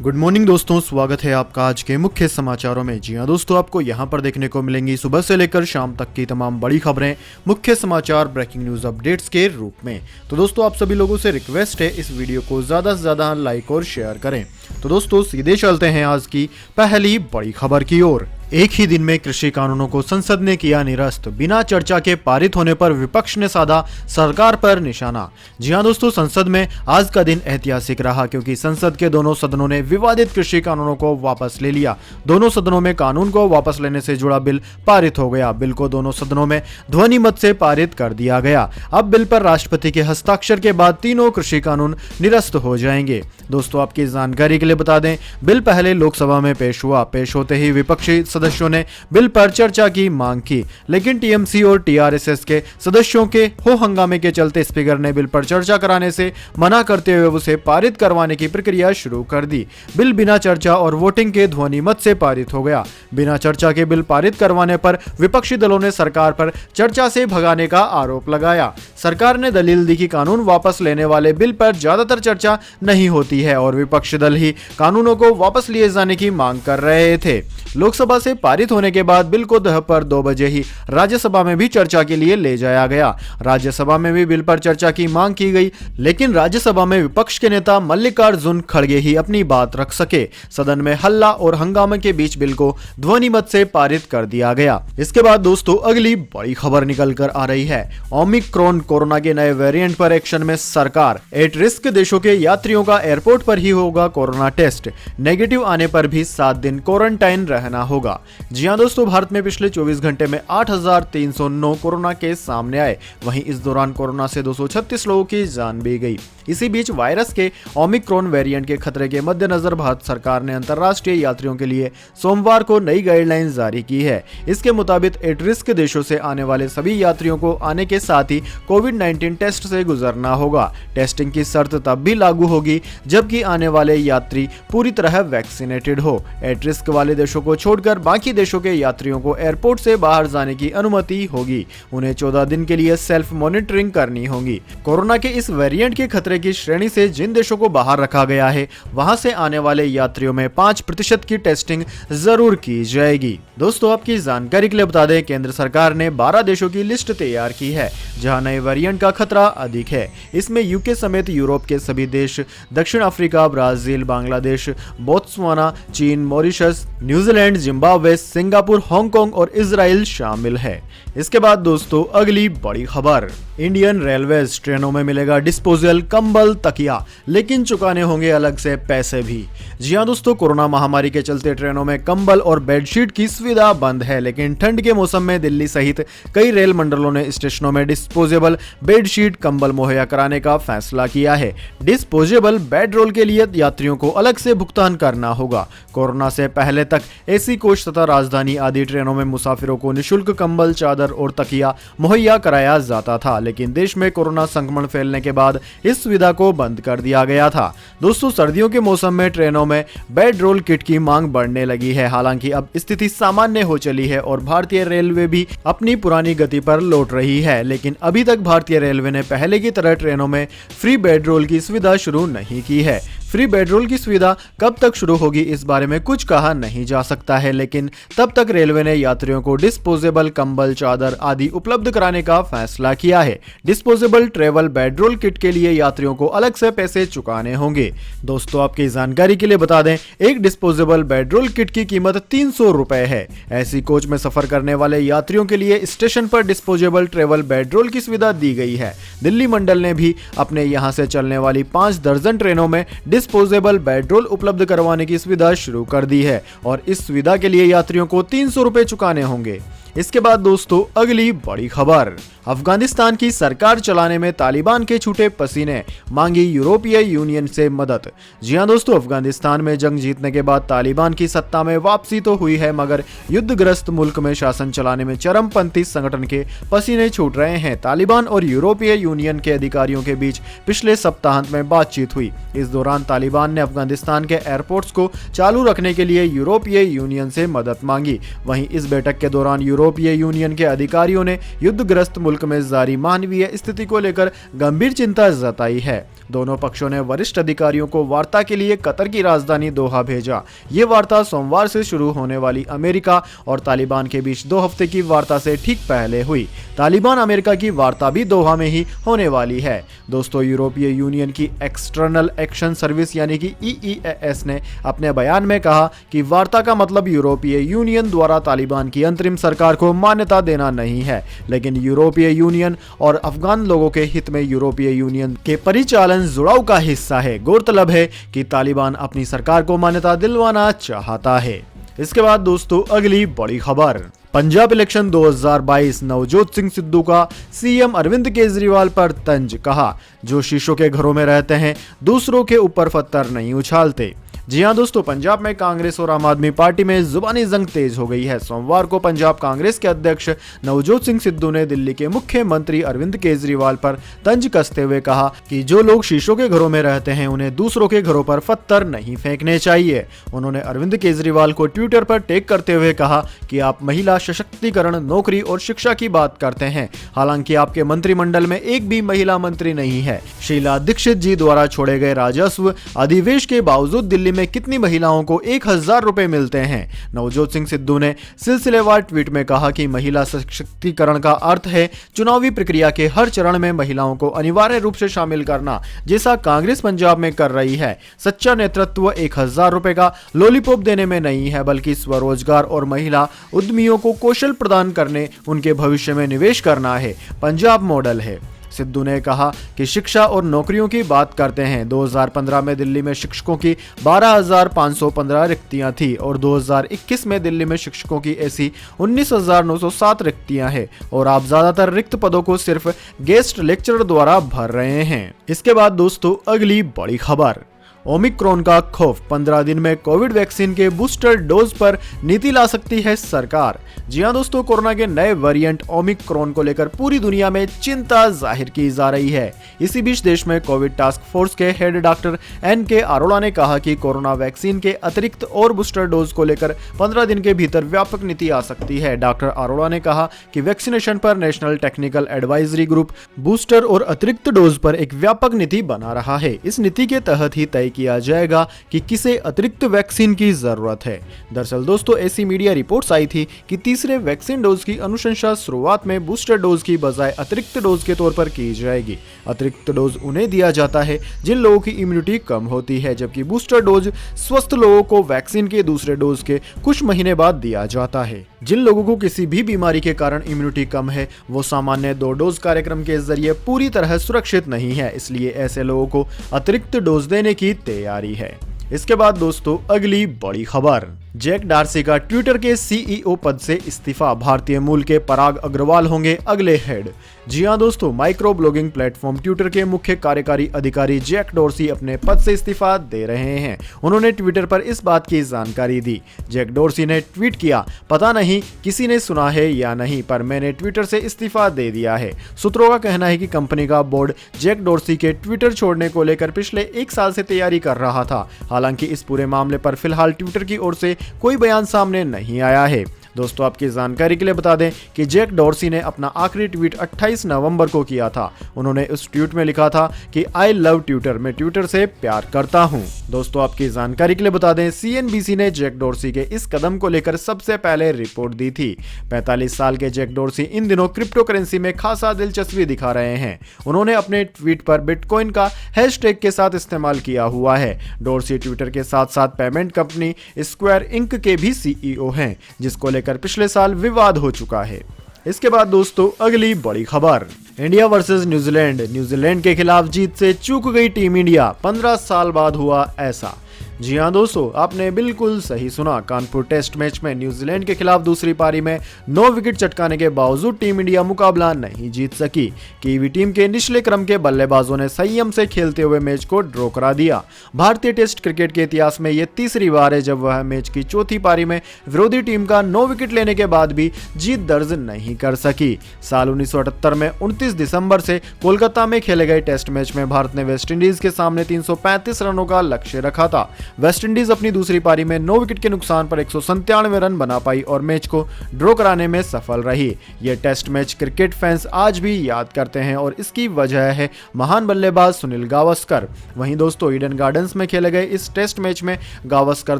Good morning दोस्तों, स्वागत है आपका आज के मुख्य समाचारों में। जी हां दोस्तों, आपको यहां पर देखने को मिलेंगी सुबह से लेकर शाम तक की तमाम बड़ी खबरें, मुख्य समाचार, ब्रेकिंग न्यूज अपडेट्स के रूप में। तो दोस्तों, आप सभी लोगों से रिक्वेस्ट है इस वीडियो को ज्यादा से ज्यादा लाइक और शेयर करें। तो दोस्तों, सीधे चलते हैं आज की पहली बड़ी खबर की ओर। एक ही दिन में कृषि कानूनों को संसद ने किया निरस्त, बिना चर्चा के पारित होने पर विपक्ष ने साधा सरकार पर निशाना। जी हां दोस्तों, संसद में आज का दिन ऐतिहासिक रहा क्योंकि संसद के दोनों सदनों ने विवादित कृषि कानूनों को वापस ले लिया। दोनों सदनों में कानून को वापस लेने से जुड़ा बिल पारित हो गया। बिल को दोनों सदनों में ध्वनि मत से पारित कर दिया गया। अब बिल पर राष्ट्रपति के हस्ताक्षर के बाद तीनों कृषि कानून निरस्त हो जाएंगे। दोस्तों, आपकी जानकारी के लिए बता दें, बिल पहले लोकसभा में पेश हुआ। पेश होते ही विपक्षी सदस्यों ने बिल पर चर्चा की मांग की, लेकिन टीएमसी और टीआरएस के सदस्यों के हो हंगामे के चलते स्पीकर ने बिल पर चर्चा कराने से मना करते हुए उसे पारित करवाने की प्रक्रिया शुरू कर दी। बिल बिना चर्चा और वोटिंग के ध्वनि मत से पारित हो गया। बिना चर्चा के बिल पारित करवाने पर विपक्षी दलों ने सरकार पर चर्चा से भगाने का आरोप लगाया। सरकार ने दलील दी कि कानून वापस लेने वाले बिल पर ज्यादातर चर्चा नहीं होती है और विपक्षी दल ही कानूनों को वापस लिए जाने की मांग कर रहे थे। लोकसभा से पारित होने के बाद बिल को दोपहर 2 बजे ही राज्यसभा में भी चर्चा के लिए ले जाया गया। राज्यसभा में भी बिल पर चर्चा की मांग की गई, लेकिन राज्यसभा में विपक्ष के नेता मल्लिकार्जुन खड़गे ही अपनी बात रख सके। सदन में हल्ला और हंगामे के बीच बिल को ध्वनि मत से पारित कर दिया गया। इसके बाद दोस्तों, अगली बड़ी खबर निकल कर आ रही है। ओमिक्रॉन कोरोना के नए वेरिएंट पर एक्शन में सरकार। एट रिस्क देशों के यात्रियों का एयरपोर्ट पर ही होगा कोरोना टेस्ट। नेगेटिव आने पर भी 7 दिन क्वारंटाइन रहना होगा। जी हां दोस्तों, भारत में पिछले 24 घंटे में 8,309 कोरोना केस सामने आए। वहीं इस दौरान कोरोना से 236 लोगों की जान भी गई। इसी बीच वायरस के ओमिक्रॉन वेरिएंट के खतरे के मद्देनजर भारत सरकार ने अंतर्राष्ट्रीय यात्रियों के लिए सोमवार को नई गाइडलाइंस जारी की है। इसके मुताबिक एट रिस्क देशों से आने वाले सभी यात्रियों को आने के साथ ही कोविड-19 टेस्ट से गुजरना होगा। टेस्टिंग की शर्त तब भी लागू होगी जबकि आने वाले यात्री पूरी तरह वैक्सीनेटेड हो। एट रिस्क वाले देशों को छोड़कर बाकी देशों के यात्रियों को एयरपोर्ट से बाहर जाने की अनुमति होगी। उन्हें 14 दिन के लिए सेल्फ मॉनिटरिंग करनी होगी। कोरोना के इस वेरिएंट के खतरे की श्रेणी से जिन देशों को बाहर रखा गया है, वहां से आने वाले यात्रियों में 5% की टेस्टिंग जरूर की जाएगी। दोस्तों, आपकी जानकारी के लिए बता दें, केंद्र सरकार ने 12 देशों की लिस्ट तैयार की है जहां नए वेरिएंट का खतरा अधिक है। इसमें यूके समेत यूरोप के सभी देश, दक्षिण अफ्रीका, ब्राजील, बांग्लादेश, बोत्सवाना, चीन, Mauritius, New Zealand, Zimbabwe, Singapore, Hong Kong और इजराइल शामिल है। इसके बाद दोस्तों, अगली बड़ी खबर। इंडियन रेलवेज ट्रेनों में मिलेगा डिस्पोजल, कंबल, तकिया, लेकिन चुकाने होंगे अलग से पैसे भी। जी हां दोस्तों, कोरोना महामारी के चलते ट्रेनों में कंबल और बेडशीट की सुविधा बंद है, लेकिन ठंड के मौसम में दिल्ली सहित कई रेल मंडलों ने स्टेशनों में डिस्पोजेबल बेडशीट, कंबल मुहैया कराने का फैसला किया है। डिस्पोजेबल बेड रोल के लिए यात्रियों को अलग से भुगतान करना होगा। कोरोना से पहले तक एसी कोच तथा राजधानी आदि ट्रेनों में मुसाफिरों को निःशुल्क कंबल, चादर और तकिया मुहैया कराया जाता था, लेकिन देश में कोरोना संक्रमण फैलने के बाद इस सुविधा को बंद कर दिया गया था। दोस्तों, सर्दियों के मौसम में ट्रेनों में बेड रोल किट की मांग बढ़ने लगी है। हालांकि अब स्थिति सामान्य हो चली है और भारतीय रेलवे भी अपनी पुरानी गति पर लौट रही है, लेकिन अभी तक भारतीय रेलवे ने पहले की तरह ट्रेनों में फ्री बेड रोल की सुविधा शुरू नहीं की है। फ्री बेड रोल की सुविधा कब तक शुरू होगी इस बारे में कुछ कहा नहीं जा सकता है, लेकिन तब तक रेलवे ने यात्रियों को डिस्पोजेबल कंबल, चादर आदि उपलब्ध कराने का फैसला किया है। Disposable travel bed roll kit के लिए यात्रियों को अलग से पैसे चुकाने होंगे। दोस्तों, आपकी जानकारी के लिए बता दें, एक डिस्पोजेबल बेड रोल किट की कीमत 300 रुपए है। ऐसी कोच में सफर करने वाले यात्रियों के लिए स्टेशन पर डिस्पोजेबल ट्रेवल बेड रोल की सुविधा दी गई है। दिल्ली मंडल ने भी अपने यहां से चलने वाली 5 दर्जन ट्रेनों में डिस्पोजेबल बेड रोल उपलब्ध करवाने की सुविधा शुरू कर दी है और इस सुविधा के लिए यात्रियों को 300 रुपए चुकाने होंगे। इसके बाद दोस्तों, अगली बड़ी खबर। अफगानिस्तान की सरकार चलाने में तालिबान के छूटे पसीने, मांगी यूरोपीय यूनियन से मदद। जी हां दोस्तों, अफगानिस्तान में जंग जीतने के बाद तालिबान की सत्ता में वापसी तो हुई है, मगर युद्धग्रस्त मुल्क में शासन चलाने में चरमपंथी संगठन के पसीने छूट रहे हैं। तालिबान और यूरोपीय यूनियन के अधिकारियों के बीच पिछले सप्ताहांत में बातचीत हुई। इस दौरान तालिबान ने अफगानिस्तान के एयरपोर्ट्स को चालू रखने के लिए यूरोपीय यूनियन से मदद मांगी। वहीं इस बैठक के दौरान यूरोप यूरोपीय यूनियन के अधिकारियों ने युद्धग्रस्त मुल्क में जारी मानवीय स्थिति को लेकर गंभीर चिंता जताई है। दोनों पक्षों ने वरिष्ठ अधिकारियों को वार्ता के लिए कतर की राजधानी दोहा भेजा। ये वार्ता सोमवार से शुरू होने वाली अमेरिका और तालिबान के बीच 2 हफ्ते की वार्ता से ठीक पहले हुई। तालिबान अमेरिका की वार्ता भी दोहा में ही होने वाली है। दोस्तों, यूरोपीय यूनियन की एक्सटर्नल एक्शन सर्विस यानी कि EEAS ने अपने बयान में कहा कि वार्ता का मतलब यूरोपीय यूनियन द्वारा तालिबान की अंतरिम सरकार को मान्यता देना नहीं है, लेकिन यूरोपीय यूनियन और अफगान लोगों के हित में यूरोपीय यूनियन के परिचालन जुड़ाव का हिस्सा है। गौरतलब है कि तालिबान अपनी सरकार को मान्यता दिलवाना चाहता है। इसके बाद दोस्तों अगली बड़ी खबर, पंजाब इलेक्शन 2022, नवजोत सिंह सिद्धू का CM अरविंद केजरीवाल पर तंज, कहा जो शीशों के घरों में रहते हैं दूसरों के ऊपर पत्थर नहीं उछालते। जी हां दोस्तों, पंजाब में कांग्रेस और आम आदमी पार्टी में जुबानी जंग तेज हो गई है। सोमवार को पंजाब कांग्रेस के अध्यक्ष नवजोत सिंह सिद्धू ने दिल्ली के मुख्यमंत्री अरविंद केजरीवाल पर तंज कसते हुए कहा कि जो लोग शीशों के घरों में रहते हैं उन्हें दूसरों के घरों पर पत्थर नहीं फेंकने चाहिए। उन्होंने अरविंद केजरीवाल को ट्विटर पर टैग करते हुए कहा कि आप महिला सशक्तिकरण, नौकरी और शिक्षा की बात करते हैं, हालांकि आपके मंत्रिमंडल में एक भी महिला मंत्री नहीं है। शीला दीक्षित जी द्वारा छोड़े गए राजस्व अधिवेश के बावजूद दिल्ली में कितनी महिलाओं को 1000 रुपए मिलते हैं। नवजोत सिंह सिद्धू ने सिलसिलेवार ट्वीट में कहा कि महिला सशक्तिकरण का अर्थ है चुनावी प्रक्रिया के हर चरण में महिलाओं को अनिवार्य रूप से शामिल करना, जैसा कांग्रेस पंजाब में कर रही है। सच्चा नेतृत्व 1000 रुपए का लॉलीपॉप देने में नहीं है, बल्कि स्वरोजगार और महिला उद्यमियों को कौशल प्रदान करने, उनके भविष्य में निवेश करना है। पंजाब मॉडल है। सिद्धू ने कहा कि शिक्षा और नौकरियों की बात करते हैं। 2015 में दिल्ली में शिक्षकों की 12,515 रिक्तियां थी और 2021 में दिल्ली में शिक्षकों की ऐसी 19,907 रिक्तियां हैं और आप ज्यादातर रिक्त पदों को सिर्फ गेस्ट लेक्चरर द्वारा भर रहे हैं। इसके बाद दोस्तों अगली बड़ी खबर, ओमिक्रॉन का खौफ, 15 दिन में कोविड वैक्सीन के बूस्टर डोज पर नीति ला सकती है सरकार। जी हां दोस्तों, कोरोना के नए वेरिएंट ओमिक्रॉन को लेकर पूरी दुनिया में चिंता जाहिर की जा रही है। इसी बीच देश में कोविड टास्क फोर्स के हेड डॉक्टर NK अरोड़ा ने कहा कि कोरोना वैक्सीन के अतिरिक्त और बूस्टर डोज को लेकर 15 दिन के भीतर व्यापक नीति आ सकती है। डॉक्टर अरोड़ा ने कहा कि वैक्सीनेशन पर national technical advisory group booster और अतिरिक्त डोज पर एक व्यापक नीति बना रहा है। इस नीति के तहत ही तय किया जाएगा कि किसे अतिरिक्त वैक्सीन की जरूरत है। दरअसल दोस्तों, ऐसी मीडिया रिपोर्ट्स आई थी कि तीसरे वैक्सीन डोज की अनुशंसा शुरुआत में बूस्टर डोज की बजाय अतिरिक्त डोज के तौर पर की जाएगी। अतिरिक्त डोज उन्हें दिया जाता है जिन लोगों की इम्यूनिटी कम होती है, जबकि बूस्टर डोज स्वस्थ लोगों को वैक्सीन के दूसरे डोज के कुछ महीने बाद दिया जाता है। जिन लोगों को किसी भी बीमारी के कारण इम्यूनिटी कम है वो सामान्य 2 डोज कार्यक्रम के जरिए पूरी तरह सुरक्षित नहीं है, इसलिए ऐसे लोगों को अतिरिक्त डोज देने की तैयारी है। इसके बाद दोस्तों अगली बड़ी खबर, जैक डॉर्सी का ट्विटर के CEO पद से इस्तीफा, भारतीय मूल के पराग अग्रवाल होंगे अगले हेड। जी हां दोस्तों, माइक्रो ब्लॉगिंग प्लेटफॉर्म ट्विटर के मुख्य कार्यकारी अधिकारी जैक डॉर्सी अपने पद से इस्तीफा दे रहे हैं। उन्होंने ट्विटर पर इस बात की जानकारी दी। जैक डॉर्सी ने ट्वीट किया, पता नहीं किसी ने सुना है या नहीं, पर मैंने ट्विटर से इस्तीफा दे दिया है। सूत्रों का कहना है कि कंपनी का बोर्ड जैक डॉर्सी के ट्विटर छोड़ने को लेकर पिछले 1 साल से तैयारी कर रहा था। हालांकि इस पूरे मामले पर फिलहाल ट्विटर की ओर से कोई बयान सामने नहीं आया है। दोस्तों, आपकी जानकारी के लिए बता दें कि जैक डॉर्सी ने अपना आखिरी ट्वीट 28 नवंबर को किया था। उन्होंने उस ट्वीट में लिखा था कि आई लव ट्विटर, मैं ट्विटर से प्यार करता हूं। दोस्तों, आपकी जानकारी के लिए बता दें CNBC ने जैक डॉर्सी के इस कदम को लेकर सबसे पहले रिपोर्ट दी थी। 45 साल के जैक डॉर्सी इन दिनों क्रिप्टो करेंसी में खासा दिलचस्पी दिखा रहे हैं। उन्होंने अपने ट्वीट पर बिटकॉइन का हैशटैग के साथ इस्तेमाल किया हुआ है। डॉर्सी ट्विटर के साथ साथ पेमेंट कंपनी स्क्वायर इंक के भी CEO हैं, जिसको लेकर पिछले साल विवाद हो चुका है। इसके बाद दोस्तों अगली बड़ी खबर, इंडिया वर्सेस न्यूजीलैंड के खिलाफ जीत से चूक गई टीम इंडिया, 15 साल बाद हुआ ऐसा। जी हां दोस्तों, आपने बिल्कुल सही सुना। कानपुर टेस्ट मैच में न्यूजीलैंड के खिलाफ दूसरी पारी में 9 विकेट चटकाने के बावजूद टीम इंडिया मुकाबला नहीं जीत सकी। कीवी टीम के निचले क्रम के बल्लेबाजों ने संयम से खेलते हुए मैच को ड्रॉ करा दिया। भारतीय टेस्ट क्रिकेट के इतिहास में यह तीसरी बार है जब वह मैच की चौथी पारी में विरोधी टीम का 9 विकेट लेने के बाद भी जीत दर्ज नहीं कर सकी। साल 1978 में 29 दिसंबर से कोलकाता में खेले गए टेस्ट मैच में भारत ने वेस्टइंडीज के सामने 335 रनों का लक्ष्य रखा था। वेस्टइंडीज अपनी दूसरी पारी में 9 विकेट के नुकसान पर 197 रन बना पाई और मैच को ड्रॉ कराने में सफल रही। यह टेस्ट मैच क्रिकेट फैंस आज भी याद करते हैं और इसकी वजह है महान बल्लेबाज सुनील गावस्कर। वहीं दोस्तों ईडन गार्डन्स में खेले गए इस टेस्ट मैच में गावस्कर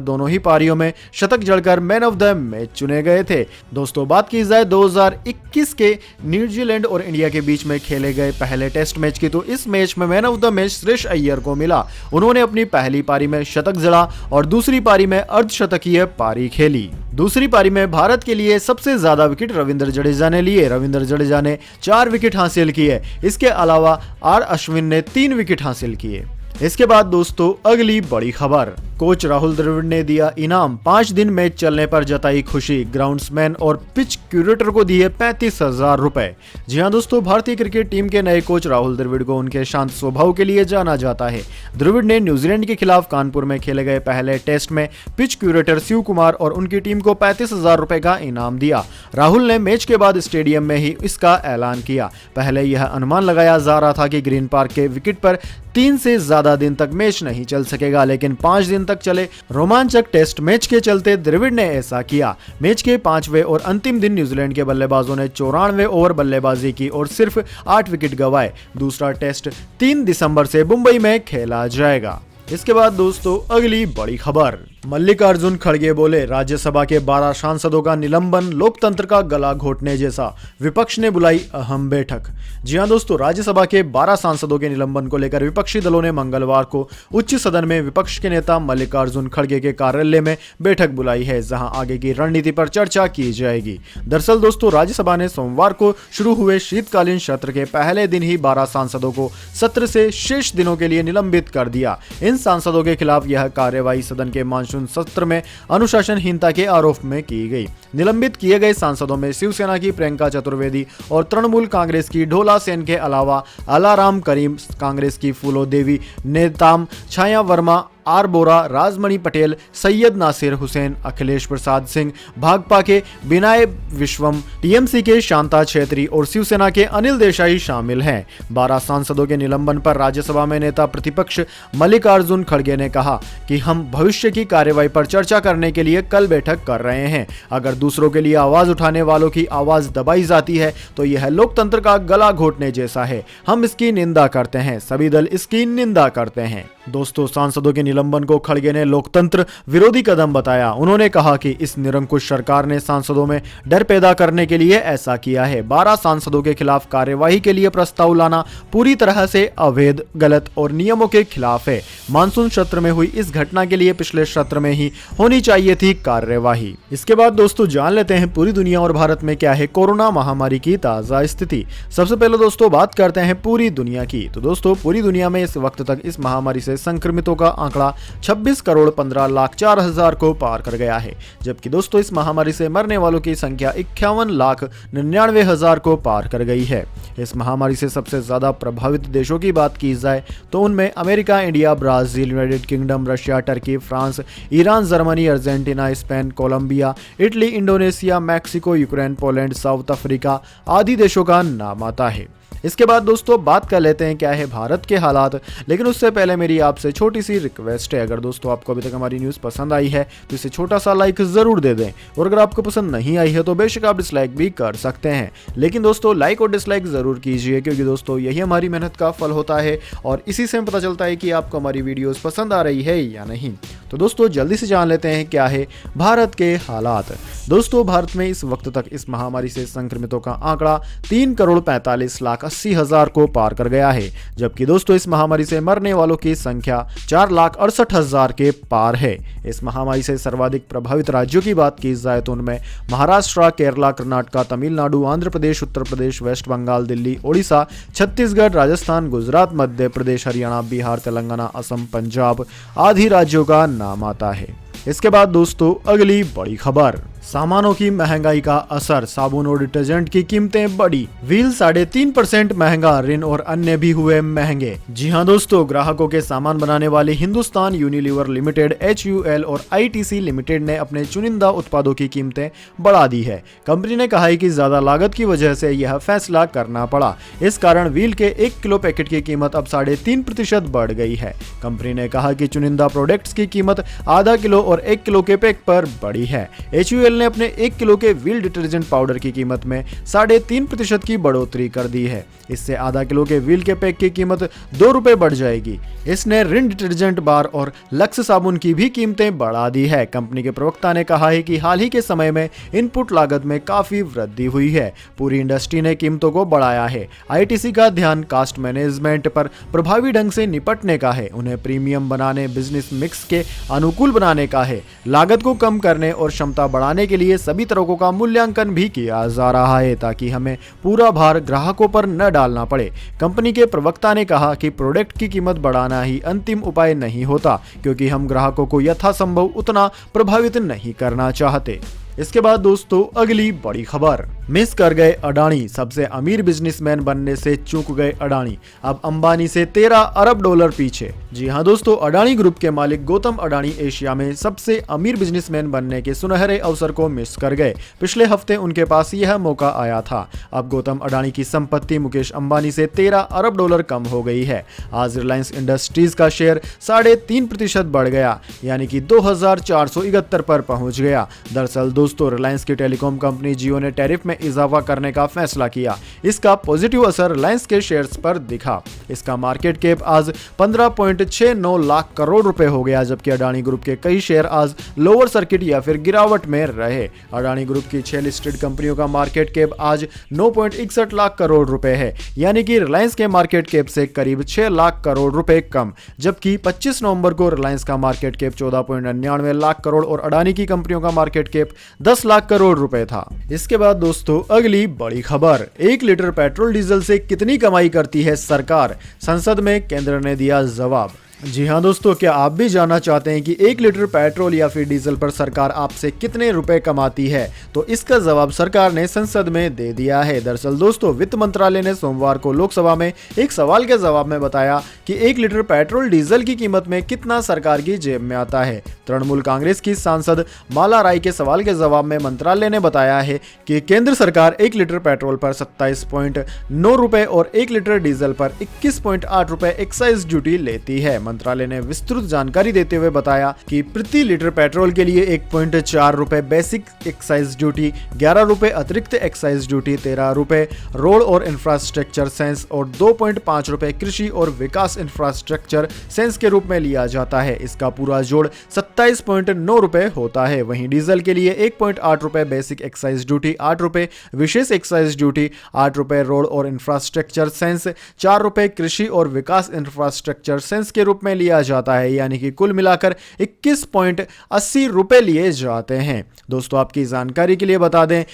दोनों ही पारियों में शतक जड़कर मैन ऑफ द मैच चुने गए थे। दोस्तों बात की जाए 2021 के न्यूजीलैंड और इंडिया के बीच में खेले गए पहले टेस्ट मैच की, तो इस मैच में man of the match Shreyas Iyer को मिला। उन्होंने अपनी पहली पारी में शतक जड़ा और दूसरी पारी में अर्धशतकीय पारी खेली। दूसरी पारी में भारत के लिए सबसे ज्यादा विकेट रविंद्र जडेजा ने लिए। रविंद्र जडेजा ने 4 विकेट हासिल किए। इसके अलावा आर अश्विन ने 3 विकेट हासिल किए। इसके बाद दोस्तों अगली बड़ी खबर, कोच राहुल द्रविड़ ने दिया इनाम। 5 दिन मैच चलने पर जताई खुशी। ग्राउंड्समैन और पिच क्यूरेटर को दिए 35,000 रुपए। जी हां दोस्तों, भारतीय क्रिकेट टीम के नए कोच राहुल द्रविड़ को उनके शांत स्वभाव के लिए जाना जाता है। द्रविड़ ने न्यूजीलैंड के खिलाफ कानपुर में खेले गए पहले टेस्ट में पिच क्यूरेटर शिव कुमार और उनकी टीम को 35,000 रुपए का इनाम दिया। राहुल ने मैच के बाद स्टेडियम में ही इसका ऐलान किया। पहले यह अनुमान लगाया जा रहा था कि ग्रीन पार्क के विकेट पर 3 से ज्यादा दिन तक मैच नहीं चल सकेगा, लेकिन 5 दिन तक चले रोमांचक टेस्ट मैच के चलते द्रविड़ ने ऐसा किया। मैच के 5वें और अंतिम दिन न्यूजीलैंड के बल्लेबाजों ने 94 ओवर बल्लेबाजी की और सिर्फ 8 विकेट गंवाए। दूसरा टेस्ट 3 दिसंबर से मुंबई में खेला जाएगा। इसके बाद दोस्तों अगली बड़ी खबर, मल्लिकार्जुन खड़गे बोले राज्यसभा के 12 सांसदों का निलंबन लोकतंत्र का गला घोटने जैसा, विपक्ष ने बुलाई अहम बैठक। जी हां दोस्तों, राज्यसभा के 12 सांसदों के निलंबन को लेकर विपक्षी दलों ने मंगलवार को उच्च सदन में विपक्ष के नेता मल्लिकार्जुन खड़गे के कार्यालय में बैठक बुलाई है, जहां आगे की रणनीति पर चर्चा की जाएगी। दरअसल दोस्तों, राज्यसभा ने सोमवार को शुरू हुए शीतकालीन सत्र के पहले दिन ही 12 सांसदों को सत्र से शेष दिनों के लिए निलंबित कर दिया। इन सांसदों के खिलाफ यह कार्यवाही सदन के मानसून सत्र में अनुशासनहीनता के आरोप में की गई। निलंबित किए गए सांसदों में शिवसेना की प्रियंका चतुर्वेदी और तृणमूल कांग्रेस की ढोला सेन के अलावा अलाराम करीम, कांग्रेस की फूलो देवी नेताम, छाया वर्मा, आर बोरा, राजमणि पटेल, सैयद नासिर हुसैन, अखिलेश प्रसाद सिंह, भाकपा के विनय विश्वम, टीएमसी के शांता छेत्री और शिवसेना के अनिल देसाई शामिल हैं। 12 सांसदों के निलंबन पर राज्यसभा में नेता प्रतिपक्ष मल्लिकार्जुन खड़गे ने कहा कि हम भविष्य की कार्रवाई पर चर्चा करने के लिए कल बैठक कर रहे हैं। अगर दूसरों के लिए आवाज उठाने वालों की आवाज दबाई जाती है तो यह लोकतंत्र का गला घोटने जैसा है। हम इसकी निंदा करते हैं, सभी दल इसकी निंदा करते हैं। दोस्तों, सांसदों के निलंबन को खड़गे ने लोकतंत्र विरोधी कदम बताया। उन्होंने कहा कि इस निरंकुश सरकार ने सांसदों में डर पैदा करने के लिए ऐसा किया है। 12 सांसदों के खिलाफ कार्यवाही के लिए प्रस्ताव लाना पूरी तरह से अवैध, गलत और नियमों के खिलाफ है। मानसून सत्र में हुई इस घटना के लिए पिछले सत्र में ही होनी चाहिए थी कार्यवाही। इसके बाद दोस्तों जान लेते हैं पूरी दुनिया और भारत में क्या है कोरोना महामारी की ताजा स्थिति। सबसे पहले दोस्तों बात करते हैं पूरी दुनिया की। तो दोस्तों पूरी दुनिया में इस वक्त तक इस महामारी से संक्रमितों का आंकड़ा 26,15,04,000 को पार कर गया है, जबकि दोस्तों इस महामारी से मरने वालों की संख्या 51,99,000 को पार कर गई है। इस महामारी से सबसे ज्यादा प्रभावित देशों की बात की जाए तो उनमें America, India, Brazil, United Kingdom, Russia, Turkey, France, Iran, Germany, Argentina, Spain, Colombia, Italy, Indonesia, Mexico, Ukraine, Poland, South Africa आदि देशों का नाम आता है। इसके बाद दोस्तों बात कर लेते हैं क्या है भारत के हालात, लेकिन उससे पहले मेरी आपसे छोटी सी रिक्वेस्ट है। अगर दोस्तों आपको अभी तक हमारी न्यूज़ पसंद आई है तो इसे छोटा सा लाइक जरूर दे दें, और अगर आपको पसंद नहीं आई है तो बेशक आप डिसलाइक भी कर सकते हैं, लेकिन दोस्तों लाइक और डिसलाइक जरूर कीजिए, क्योंकि दोस्तों यही हमारी मेहनत का फल होता है और इसी से पता चलता है कि आपको हमारी वीडियोस पसंद आ रही है या नहीं। तो दोस्तों जल्दी से जान लेते हैं क्या है भारत के हालात। दोस्तों भारत में इस वक्त तक इस महामारी से संक्रमितों का आंकड़ा 3,45,80,000 को पार कर गया है, जबकि दोस्तों इस महामारी से मरने वालों की संख्या 4,68,000 के पार है। इस महामारी से सर्वाधिक प्रभावित राज्यों की बात की जाए तो उनमें महाराष्ट्र, केरला, कर्नाटक, तमिलनाडु, आंध्र प्रदेश, उत्तर प्रदेश, वेस्ट बंगाल, दिल्ली, ओडिशा, छत्तीसगढ़, राजस्थान, गुजरात, मध्य प्रदेश, हरियाणा, बिहार, तेलंगाना, असम, पंजाब आदि राज्यों का नाम आता है। इसके बाद दोस्तों अगली बड़ी खबर, सामानों की महंगाई का असर, साबुन और डिटर्जेंट की कीमतें बढ़ी। व्हील 3.5% महंगा, रिन और अन्य भी हुए महंगे। जी हां दोस्तों, ग्राहकों के सामान बनाने वाली हिंदुस्तान यूनिलीवर लिमिटेड HUL और ITC लिमिटेड ने अपने चुनिंदा उत्पादों की कीमतें बढ़ा दी है। कंपनी ने कहा है कि ज्यादा लागत की वजह से यह फैसला करना पड़ा। इस कारण व्हील के 1 किलो पैकेट की कीमत अब 3.5% बढ़ गई है। कंपनी ने कहा कि चुनिंदा प्रोडक्ट्स की कीमत आधा किलो और 1 किलो के पैक पर बढ़ी है। HUL ने अपने 1 किलो के व्हील डिटर्जेंट पाउडर की कीमत में 3.5% की बढ़ोतरी कर दी है। इससे आधा किलो के व्हील के पैक की कीमत 2 रुपए बढ़ जाएगी। इसने रिन डिटर्जेंट बार और लक्स साबुन की भी कीमतें बढ़ा दी है। कंपनी के प्रवक्ता ने कहा है कि हाल ही के समय में इनपुट लागत में काफी वृद्धि हुई है। पूरी इंडस्ट्री ने कीमतों को बढ़ाया है। ITC का ध्यान कास्ट मैनेजमेंट पर प्रभावी ढंग से निपटने का है। उन्हें प्रीमियम बनाने, बिजनेस मिक्स के अनुकूल बनाने का है। लागत को कम करने और क्षमता बढ़ाने के लिए सभी तरह का मूल्यांकन भी किया जा रहा है ताकि हमें पूरा भार ग्राहकों पर न डालना पड़े। कंपनी के प्रवक्ता ने कहा कि प्रोडक्ट की कीमत बढ़ाना ही अंतिम उपाय नहीं होता, क्योंकि हम ग्राहकों को यथासंभव उतना प्रभावित नहीं करना चाहते। इसके बाद दोस्तों अगली बड़ी खबर, मिस कर गए अडानी, सबसे अमीर बिजनेसमैन बनने से चूक गए अडानी, अब अंबानी से $13 अरब पीछे। जी हां दोस्तों, अडानी ग्रुप के मालिक गौतम अडानी एशिया में सबसे अमीर बिजनेसमैन बनने के सुनहरे अवसर को मिस कर गए। पिछले हफ्ते उनके पास यह मौका आया था। अब गौतम अडानी की संपत्ति मुकेश अंबानी से $13 अरब कम हो गई है। आज रिलायंस इंडस्ट्रीज का शेयर 3.5% बढ़ गया, यानी कि 2471 पर पहुंच गया। दरअसल दोस्तों, रिलायंस की टेलीकॉम कंपनी जियो ने टैरिफ में इजाफा करने का फैसला किया। इसका पॉजिटिव असर रिलायंस के शेयर्स पर दिखा। इसका मार्केट कैप आज 15.69 लाख करोड़ रुपए हो गया, जबकि अडानी ग्रुप के कई शेयर आज लोअर सर्किट या फिर गिरावट में रहे। अडानी ग्रुप की 6 लिस्टेड कंपनियों का मार्केट कैप आज 9.61 लाख करोड़ रुपए है, यानी कि रिलायंस के मार्केट कैप से करीब 6 लाख करोड़ रुपए कम। जबकि 25 नवंबर को रिलायंस का मार्केट कैप 14.99 लाख करोड़ और अडानी की कंपनियों का मार्केट कैप 10 लाख करोड़ रुपए था। इसके बाद दोस्तों अगली बड़ी खबर, 1 लीटर पेट्रोल डीजल से कितनी कमाई करती है सरकार, संसद में केंद्र ने दिया जवाब। जी हाँ दोस्तों, क्या आप भी जानना चाहते हैं कि 1 लीटर पेट्रोल या फिर डीजल पर सरकार आपसे कितने रुपए कमाती है? तो इसका जवाब सरकार ने संसद में दे दिया है। दरअसल दोस्तों, वित्त मंत्रालय ने सोमवार को लोकसभा में एक सवाल के जवाब में बताया कि 1 लीटर पेट्रोल डीजल की कीमत में कितना सरकार की जेब में आता है। तृणमूल कांग्रेस की सांसद माला राय के सवाल के जवाब में मंत्रालय ने बताया है कि केंद्र सरकार 1 लीटर पेट्रोल पर 27.9 रुपए और 1 लीटर डीजल पर 21.8 रुपए एक्साइज ड्यूटी लेती है। मंत्रालय ने विस्तृत जानकारी देते हुए बताया कि प्रति लीटर पेट्रोल के लिए 1.4 रुपए बेसिक एक्साइज ड्यूटी, 11 रुपए अतिरिक्त एक्साइज ड्यूटी, 13 रुपए रोड और इंफ्रास्ट्रक्चर सेंस और 2.5 रुपए कृषि और विकास इंफ्रास्ट्रक्चर सेंस के रूप में लिया जाता है। इसका पूरा जोड़ 27.9 रुपए होता है। वहीं डीजल के लिए 1.8 रुपए बेसिक एक्साइज ड्यूटी, 8 रुपए विशेष एक्साइज ड्यूटी, 8 रुपए रोड और इंफ्रास्ट्रक्चर सेंस, 4 रुपए कृषि और विकास इंफ्रास्ट्रक्चर सेंस के रूप में लिया जाता है, यानी कि कुल मिलाकर 21.80 रुपए लिए जाते हैं। दोस्तों आपकी जानकारी के लिए बता दें,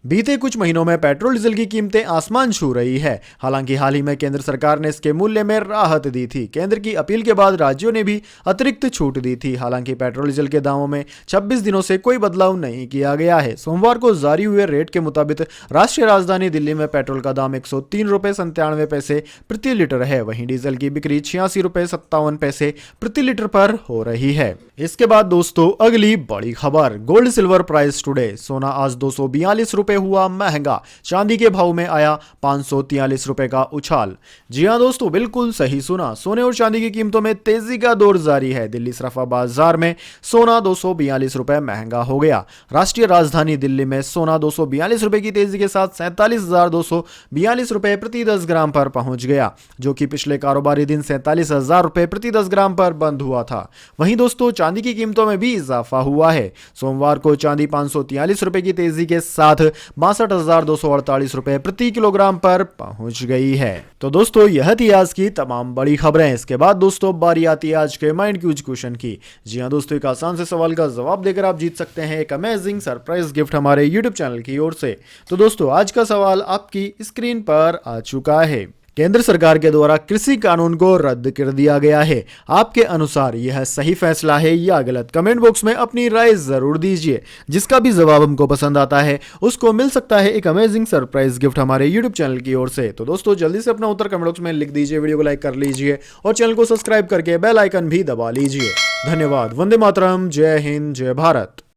बीते कुछ महीनों में पेट्रोल डीजल की कीमतें आसमान छू रही है। हालांकि हाल ही में केंद्र सरकार ने इसके मूल्य में राहत दी थी। केंद्र की अपील के बाद राज्यों ने भी अतिरिक्त छूट दी थी। हालांकि पेट्रोल डीजल के दामों में 26 दिनों से कोई बदलाव नहीं किया गया है। सोमवार को जारी हुए रेट के मुताबिक राष्ट्रीय राजधानी दिल्ली में पेट्रोल का दाम 103 रुपए 97 पैसे प्रति लीटर है। वहीं डीजल की बिक्री 86 रुपए 57 पैसे प्रति लीटर पर हो रही है। इसके बाद दोस्तों अगली बड़ी खबर, गोल्ड सिल्वर प्राइस टुडे, सोना आज 242 रुपए हुआ महंगा, चांदी के भाव में आया 543 रुपए का उछाल। जी हां दोस्तों, बिल्कुल सही सुना, सोने और चांदी की कीमतों में तेजी का दौर जारी है। दिल्ली सराफा बाजार में सोना 242 रुपए महंगा हो गया। राष्ट्रीय राजधानी दिल्ली में सोना 242 रुपए की तेजी के साथ 47,242 रुपए प्रति 10 ग्राम पर पहुंच गया, जो कि पिछले कारोबारी दिन 47,000 रुपए प्रति 10 ग्राम पर बंद हुआ था। वहीं दोस्तों चांदी की कीमतों में भी इजाफा हुआ है। सोमवार को चांदी 543 रुपए की तेजी के साथ 62,248 रुपए प्रति किलोग्राम पर पहुंच गई है। तो दोस्तों यह थी आज की तमाम बड़ी खबरें। इसके बाद दोस्तों बारी आती है आज के माइंड क्यूज क्वेश्चन की। जी हां दोस्तों, एक आसान से सवाल का जवाब देकर आप जीत सकते हैं एक अमेजिंग सरप्राइज गिफ्ट हमारे यूट्यूब चैनल की ओर से। तो दोस्तों आज का सवाल आपकी स्क्रीन पर आ चुका है। केंद्र सरकार के द्वारा कृषि कानून को रद्द कर दिया गया है। आपके अनुसार यह सही फैसला है या गलत? कमेंट बॉक्स में अपनी राय जरूर दीजिए। जिसका भी जवाब हमको पसंद आता है उसको मिल सकता है एक अमेजिंग सरप्राइज गिफ्ट हमारे यूट्यूब चैनल की ओर से। तो दोस्तों जल्दी से अपना उत्तर कमेंट बॉक्स में लिख दीजिए, वीडियो को लाइक कर लीजिए और चैनल को सब्सक्राइब करके बेल आइकन भी दबा लीजिए। धन्यवाद। वंदे मातरम। जय हिंद, जय भारत।